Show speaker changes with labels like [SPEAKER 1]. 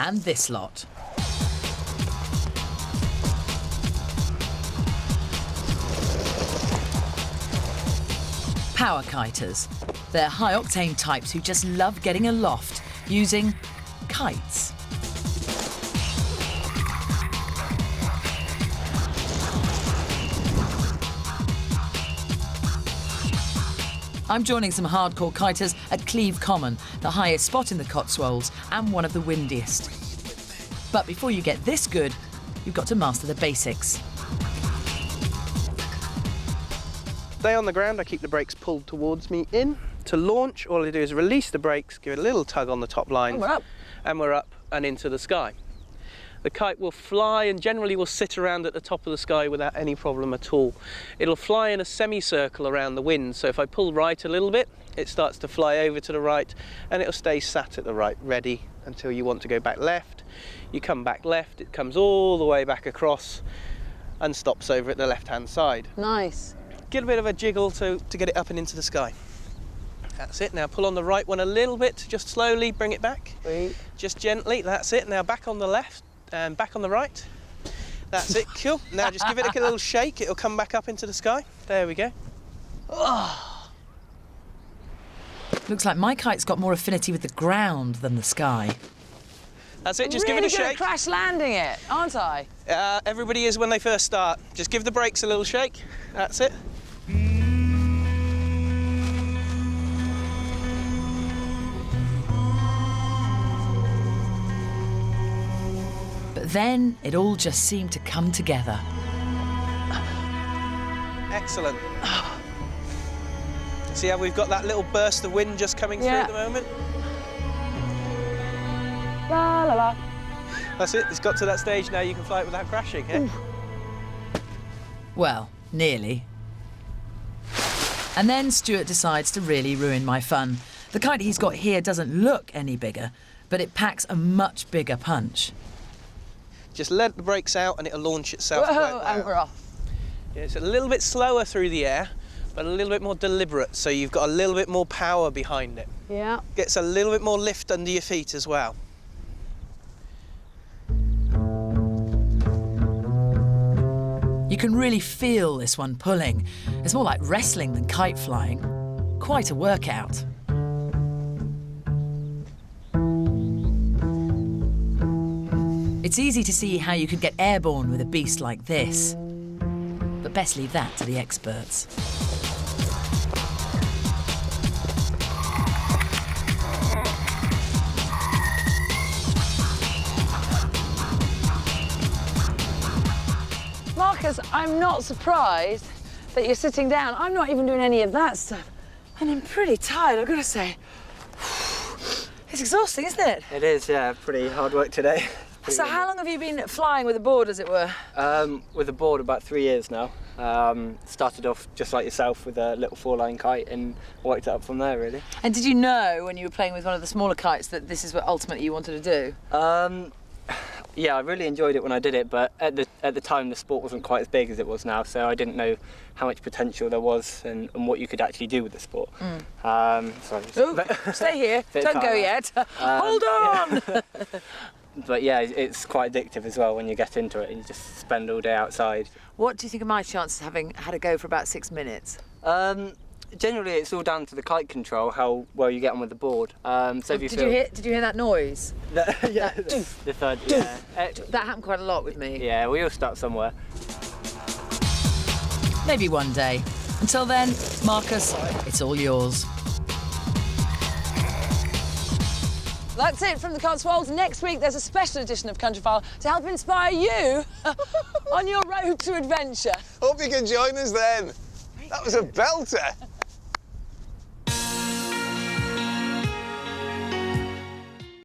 [SPEAKER 1] and this lot. Power kiters. They're high-octane types who just love getting aloft using kites. I'm joining some hardcore kiters at Cleve Common, the highest spot in the Cotswolds and one of the windiest. But before you get this good, you've got to master the basics.
[SPEAKER 2] Stay on the ground, I keep the brakes pulled towards me in. To launch, all I do is release the brakes, give it a little tug on the top line.
[SPEAKER 3] And we're up.
[SPEAKER 2] And we're up and into the sky. The kite will fly and generally will sit around at the top of the sky without any problem at all. It'll fly in a semicircle around the wind, so if I pull right a little bit, it starts to fly over to the right and it'll stay sat at the right, ready until you want to go back left. You come back left, it comes all the way back across and stops over at the left-hand side.
[SPEAKER 3] Nice.
[SPEAKER 2] Get a bit of a jiggle to get it up and into the sky. That's it. Now pull on the right one a little bit, just slowly bring it back.
[SPEAKER 3] Sweet.
[SPEAKER 2] Just gently, that's it. Now back on the left and back on the right. That's it, cool. Now just give it a little shake, it'll come back up into the sky. There we go.
[SPEAKER 1] Oh. Looks like my kite's got more affinity with the ground than the sky.
[SPEAKER 2] That's it, just
[SPEAKER 3] really
[SPEAKER 2] give it a
[SPEAKER 3] good
[SPEAKER 2] shake.
[SPEAKER 3] At crash landing it, aren't I?
[SPEAKER 2] Everybody is when they first start. Just give the brakes a little shake. That's it.
[SPEAKER 1] But then it all just seemed to come together.
[SPEAKER 2] Excellent. See how we've got that little burst of wind just coming through at the moment?
[SPEAKER 3] La la la.
[SPEAKER 2] That's it, it's got to that stage now you can fly it without crashing, eh?
[SPEAKER 1] Well, nearly. And then Stuart decides to really ruin my fun. The kite he's got here doesn't look any bigger, but it packs a much bigger punch.
[SPEAKER 2] Just let the brakes out and it'll launch itself.
[SPEAKER 3] Whoa, and we're off.
[SPEAKER 2] Yeah, it's a little bit slower through the air, but a little bit more deliberate, so you've got a little bit more power behind it.
[SPEAKER 3] Yeah.
[SPEAKER 2] Gets a little bit more lift under your feet as well.
[SPEAKER 1] You can really feel this one pulling. It's more like wrestling than kite flying. Quite a workout. It's easy to see how you could get airborne with a beast like this. But best leave that to the experts.
[SPEAKER 3] Marcus, I'm not surprised that you're sitting down. I'm not even doing any of that stuff. And I'm pretty tired, I've got to say. It's exhausting, isn't it?
[SPEAKER 4] It is, yeah. Pretty hard work today.
[SPEAKER 3] So how long have you been flying with a board, as it were?
[SPEAKER 4] With a board, about 3 years now. Started off just like yourself with a little 4-line kite and worked it up from there, really.
[SPEAKER 3] And did you know when you were playing with one of the smaller kites that this is what ultimately you wanted to do?
[SPEAKER 4] Yeah, I really enjoyed it when I did it, but at the time the sport wasn't quite as big as it was now, so I didn't know how much potential there was and what you could actually do with the sport. Sorry.
[SPEAKER 3] Ooh, stay here, don't go yet. Hold on!
[SPEAKER 4] Yeah. But yeah, it's quite addictive as well when you get into it and you just spend all day outside.
[SPEAKER 3] What do you think of my chances having had a go for about 6 minutes?
[SPEAKER 4] Generally, it's all down to the kite control, how well you get on with the board. So if you
[SPEAKER 3] did you hear that noise?
[SPEAKER 4] Yeah, the third. Yeah.
[SPEAKER 3] That happened quite a lot with me.
[SPEAKER 4] Yeah, we all start somewhere.
[SPEAKER 1] Maybe one day. Until then, Marcus, it's all yours.
[SPEAKER 3] That's it from the Cotswolds. Next week, there's a special edition of Countryfile to help inspire you on your road to adventure.
[SPEAKER 5] Hope you can join us then. That was a belter.